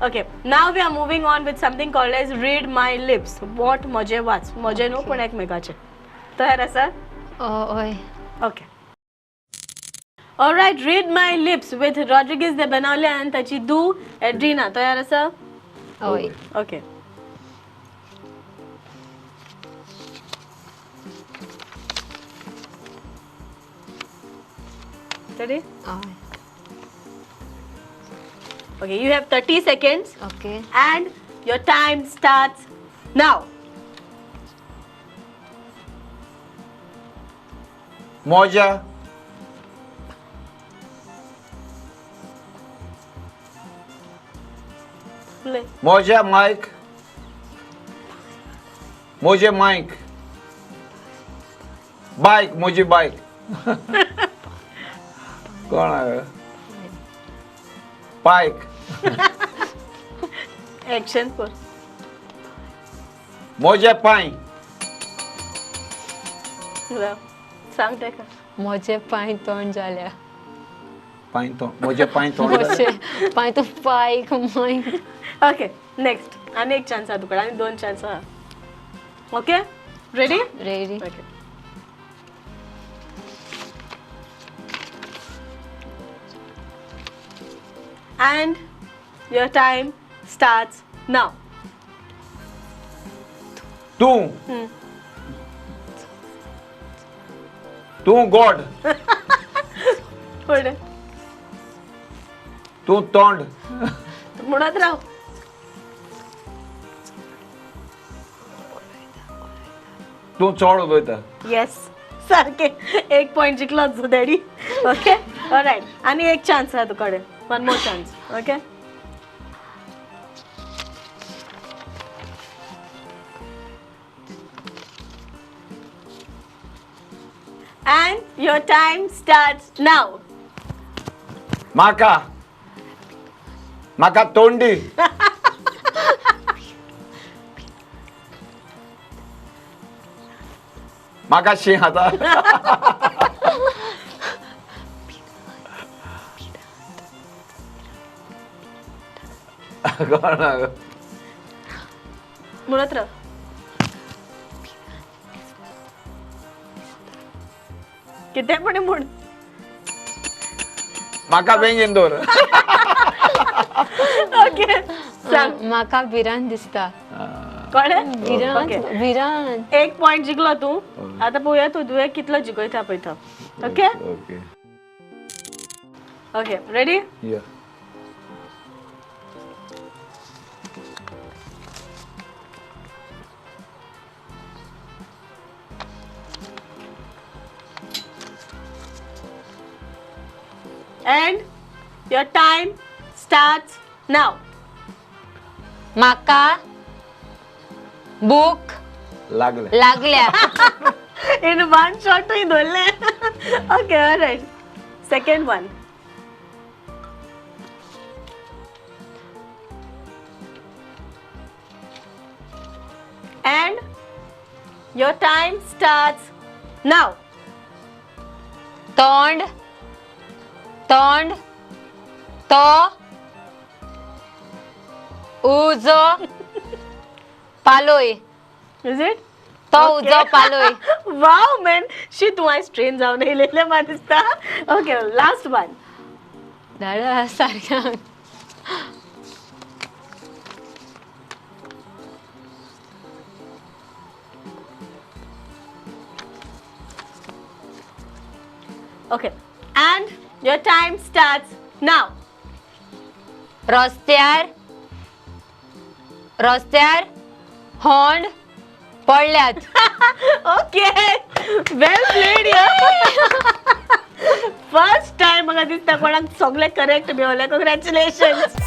Okay, now we are moving on with something called as read my lips. What मजे वाच. मजे no पण एकमेकाचे. तयार आसा? ओय. Okay. All right, read my lips with Rodrigues de Benaulim and ताची दू Adrina. तयार आसा? ओय. Okay. Ready? ओय. Okay, you have 30 seconds okay. and your time starts now. मोजा, Play. मोजा माइक, मुझे माइक, बाइक, मुझे बाइक. कौन है? Bike, Action for. मुझे पाई, सांग ते का. म्हजे पांय तोंड जाल्या. पाई तो, मुझे पाई तो. म्हजे पांय तो पायक माय. Okay, next. आणि एक चान्स हा तुकडा आणि दोन चान्स हा. Okay? Ready? Ready. Okay. And your time starts now. तू, तू गॉड, पुढे. तू तोंड, म्हणत राव. तू चोड उलयता. येस. सारखे. एक पॉइंट जिंकलो डॅडी. ओके? ऑलराइट. आणि एक चान्स आहे तुकडे. One more chance. Okay? And your time starts now. माका, माका तोंडी. माका शिंग आता. कोण आहे? म्हणत राव. किती पण म्हण. माका बेंगीन दोर. ओके. सांग. म्हाका भिरान दिसता. कळ्ळे? भिरान ओके. भिरान. एक पॉइंट जिंकलो तू. आता पळोवया तू तुवें कितलो जिखयता पळयता. ओके? ओके. ओके. रेडी? या. And your time starts now. म्हाका भूक लागले. लागल्या. In one shot तू धरले. Okay, alright. Second one. And your time starts now. तोंड तोंड तो उजो पालोय. Is it? तो उजो पालोय. Wow, man. She तू आज ट्रेन जाऊन येलेले मला दिसता. Okay, last one. दादा सारख्या. Okay. And your time starts now. रस्त्यार रस्त्यार होंड पडल्यात. Okay. Well played, yeah. First time म्हाका दिसता कोणाक सगळे करेक्ट मेळले. Congratulations.